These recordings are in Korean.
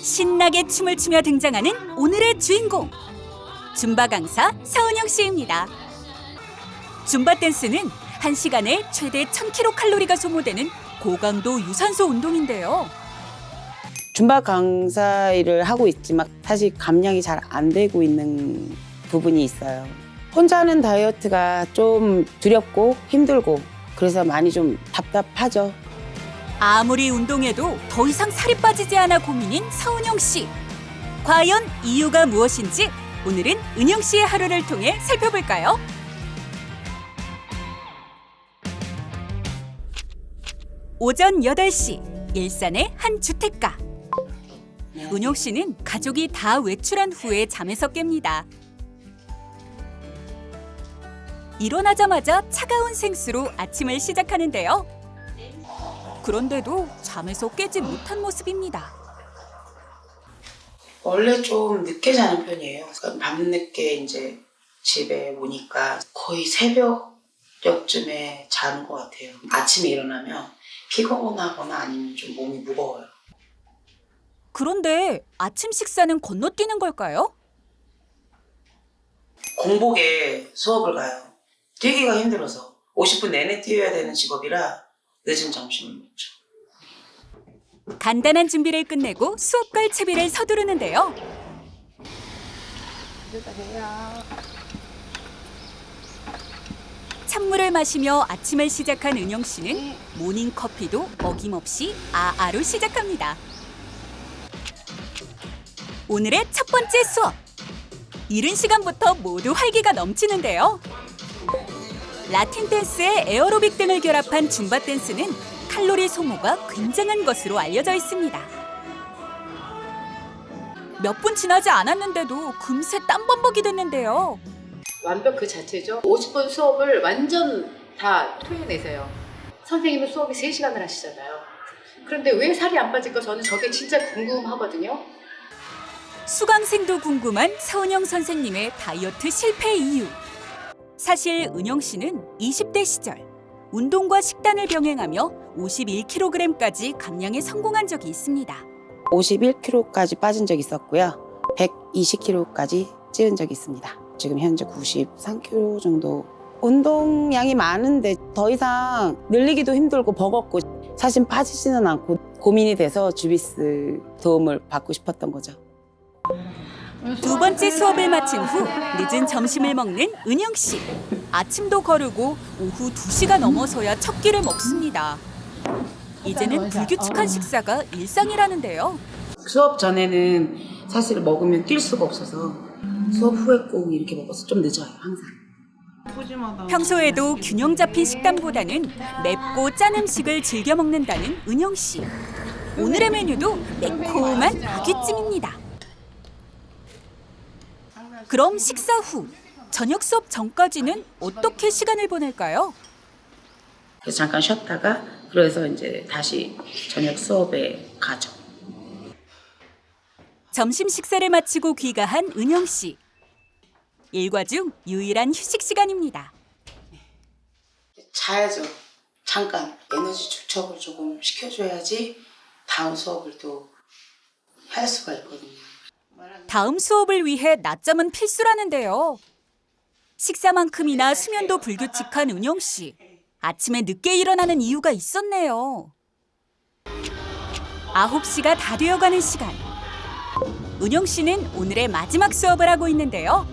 신나게 춤을 추며 등장하는 오늘의 주인공, 줌바 강사 서은영 씨입니다. 줌바 댄스는 1시간에 최대 1000kcal 소모되는 고강도 유산소 운동인데요. 줌바 강사 일을 하고 있지만 사실 감량이 잘 안 되고 있는 부분이 있어요. 혼자 하는 다이어트가 좀 두렵고 힘들고 그래서 많이 좀 답답하죠. 아무리 운동해도 더 이상 살이 빠지지 않아 고민인 서은영 씨. 과연 이유가 무엇인지 오늘은 은영 씨의 하루를 통해 살펴볼까요? 오전 8시, 일산의 한 주택가. 은영 씨는 가족이 다 외출한 후에 잠에서 깹니다. 일어나자마자 차가운 생수로 아침을 시작하는데요. 그런데도 잠에서 깨지 못한 모습입니다. 원래 좀 늦게 자는 편이에요. 그러니까 밤늦게 이제 집에 오니까 거의 새벽쯤에 자는 것 같아요. 아침에 일어나면 피곤하거나 아니면 좀 몸이 무거워요. 그런데 아침 식사는 건너뛰는 걸까요? 공복에 수업을 가요. 뛰기가 힘들어서 50분 내내 뛰어야 되는 직업이라 늦은 점심을 먹죠. 간단한 준비를 끝내고 수업 갈 채비를 서두르는데요. 찬물을 마시며 아침을 시작한 은영 씨는 모닝커피도 어김없이 아아로 시작합니다. 오늘의 첫 번째 수업. 이른 시간부터 모두 활기가 넘치는데요. 라틴 댄스에 에어로빅 등을 결합한 줌바 댄스는 칼로리 소모가 굉장한 것으로 알려져 있습니다. 몇 분 지나지 않았는데도 금세 땀범벅이 됐는데요. 완벽 그 자체죠. 50분 수업을 완전 다 토해내세요. 선생님은 수업이 3시간을 하시잖아요. 그런데 왜 살이 안 빠질까 저는 저게 진짜 궁금하거든요. 수강생도 궁금한 서은영 선생님의 다이어트 실패 이유. 사실 은영 씨는 20대 시절 운동과 식단을 병행하며 51kg까지 감량에 성공한 적이 있습니다. 51kg까지 빠진 적이 있었고요. 120kg까지 찌은 적이 있습니다. 지금 현재 93kg 정도. 운동량이 많은데 더 이상 늘리기도 힘들고 버겁고 사실 빠지지는 않고 고민이 돼서 주비스 도움을 받고 싶었던 거죠. 두 번째 수업을 마친 후 늦은 점심을 먹는 은영 씨. 아침도 거르고 오후 2시가 넘어서야 첫 끼를 먹습니다. 이제는 불규칙한 식사가 일상이라는데요. 수업 전에는 사실 먹으면 뛸 수가 없어서 수업 후에 꼭 이렇게 먹어서 좀 늦어요, 항상. 평소에도 균형 잡힌 식단보다는 맵고 짠 음식을 즐겨 먹는다는 은영 씨. 오늘의 메뉴도 매콤한 아귀찜입니다. 그럼 식사 후, 저녁 수업 전까지는 어떻게 시간을 보낼까요? 그래서 잠깐 쉬었다가 그래서 이제 다시 저녁 수업에 가죠. 점심 식사를 마치고 귀가한 은영 씨. 일과 중 유일한 휴식 시간입니다. 자야죠. 잠깐 에너지 축적을 조금 시켜줘야지 다음 수업을 또 할 수가 있거든요. 다음 수업을 위해 낮잠은 필수라는데요. 식사만큼이나 수면도 불규칙한 은영 씨. 아침에 늦게 일어나는 이유가 있었네요. 9시가 다 되어가는 시간. 은영 씨는 오늘의 마지막 수업을 하고 있는데요.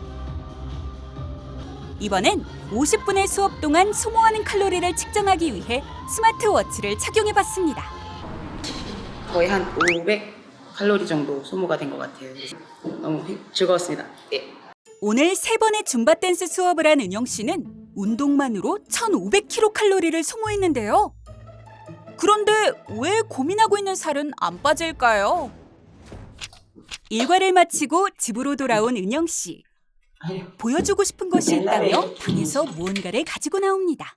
이번엔 50분의 수업 동안 소모하는 칼로리를 측정하기 위해 스마트워치를 착용해봤습니다. 거의 한 500칼로리 정도 소모가 된 것 같아요. 너무 즐거웠습니다. 네. 오늘 3번의 줌바 댄스 수업을 한 은영 씨는 운동만으로 1,500kcal를 소모했는데요. 그런데 왜 고민하고 있는 살은 안 빠질까요? 일과를 마치고 집으로 돌아온 은영 씨. 보여주고 싶은 것이 있다며 방에서 무언가를 가지고 나옵니다.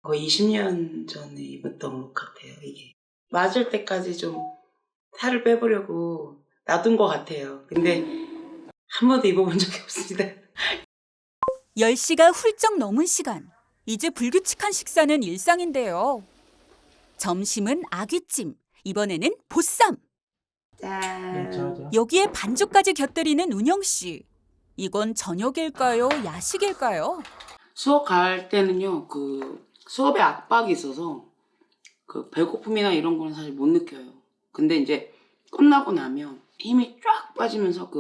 거의 20년 전에 입었던 옷 같아요, 이게. 맞을 때까지 좀 살을 빼보려고 놔둔 것 같아요. 근데 한 번도 입어본 적이 없습니다. 10시가 훌쩍 넘은 시간. 이제 불규칙한 식사는 일상인데요. 점심은 아귀찜, 이번에는 보쌈. 짠. 여기에 반죽까지 곁들이는 은영 씨. 이건 저녁일까요? 야식일까요? 수업 갈 때는요, 수업에 압박이 있어서 배고픔이나 이런 거는 사실 못 느껴요. 근데 이제 끝나고 나면 힘이 쫙 빠지면서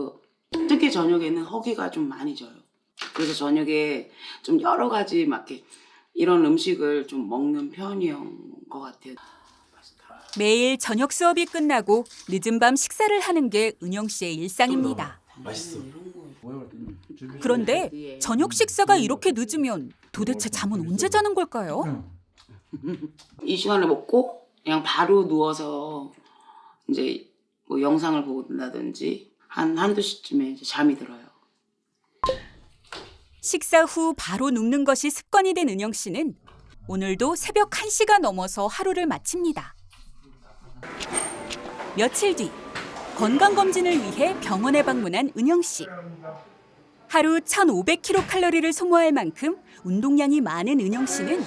특히 저녁에는 허기가 좀 많이 져요. 그래서 저녁에 좀 여러 가지 막 이렇게 이런 음식을 좀 먹는 편이온 것 같아요. 매일 저녁 수업이 끝나고 늦은 밤 식사를 하는 게 은영 씨의 일상입니다. 맛있어. 그런데 저녁 식사가 이렇게 늦으면 도대체 잠은 언제 자는 걸까요? 이 시간에 먹고 그냥 바로 누워서 이제 뭐 영상을 본다든지 한두 시쯤에 이제 잠이 들어요. 식사 후 바로 눕는 것이 습관이 된 은영 씨는 오늘도 새벽 1시가 넘어서 하루를 마칩니다. 며칠 뒤 건강검진을 위해 병원에 방문한 은영 씨. 하루 1,500kcal 소모할 만큼 운동량이 많은 은영 씨는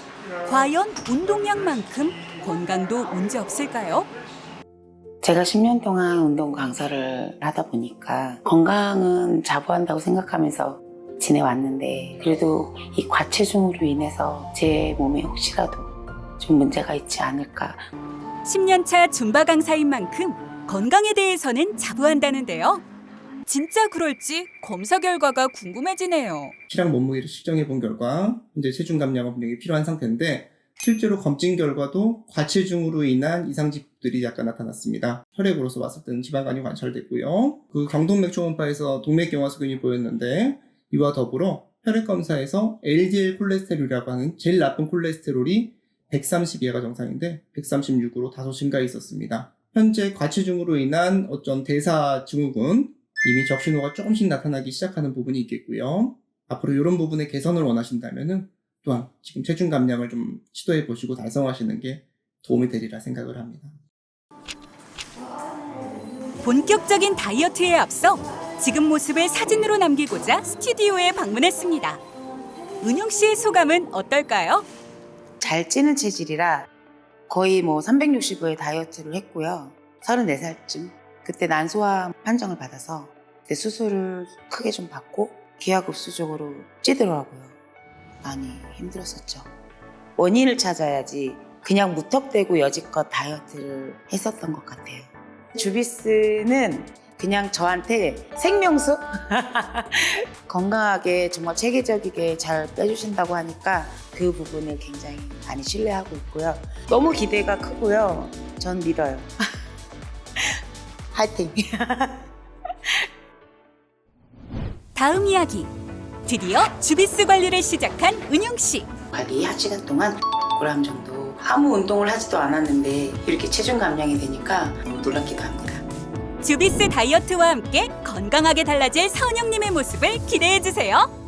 과연 운동량만큼 건강도 문제 없을까요? 제가 10년 동안 운동 강사를 하다 보니까 건강은 자부한다고 생각하면서 지내왔는데 그래도 이 과체중으로 인해서 제 몸에 혹시라도 좀 문제가 있지 않을까. 10년차 줌바 강사인 만큼 건강에 대해서는 자부한다는데요. 진짜 그럴지 검사 결과가 궁금해지네요. 피랑 몸무게를 측정해 본 결과 현재 체중 감량은 분명히 필요한 상태인데 실제로 검진 결과도 과체중으로 인한 이상지들이 약간 나타났습니다. 혈액으로서 봤을 때는 지방간이 관찰됐고요. 경동맥 초음파에서 동맥경화수균이 보였는데 이와 더불어 혈액 검사에서 LDL 콜레스테롤이라고 하는 제일 나쁜 콜레스테롤이 130이하가 정상인데 136으로 다소 증가해 있었습니다. 현재 과체중으로 인한 어떤 대사 증후군 이미 적신호가 조금씩 나타나기 시작하는 부분이 있겠고요. 앞으로 이런 부분의 개선을 원하신다면 또한 지금 체중 감량을 좀 시도해 보시고 달성하시는 게 도움이 되리라 생각을 합니다. 본격적인 다이어트에 앞서 지금 모습을 사진으로 남기고자 스튜디오에 방문했습니다. 은영 씨의 소감은 어떨까요? 잘 찌는 체질이라 거의 365일 다이어트를 했고요. 34살쯤 그때 난소암 판정을 받아서 그때 수술을 크게 좀 받고 기하급수적으로 찌더라고요. 많이 힘들었었죠. 원인을 찾아야지 그냥 무턱대고 여지껏 다이어트를 했었던 것 같아요. 주비스는 그냥 저한테 생명수? 건강하게 정말 체계적이게 잘 빼주신다고 하니까 그 부분을 굉장히 많이 신뢰하고 있고요. 너무 기대가 크고요. 전 믿어요. 화이팅! 다음 이야기. 드디어 주비스 관리를 시작한 은영 씨. 관리 1시간 동안 5g 정도 아무 운동을 하지도 않았는데 이렇게 체중 감량이 되니까 너무 놀랍기도 합니다. 주비스 다이어트와 함께 건강하게 달라질 서은영님의 모습을 기대해주세요.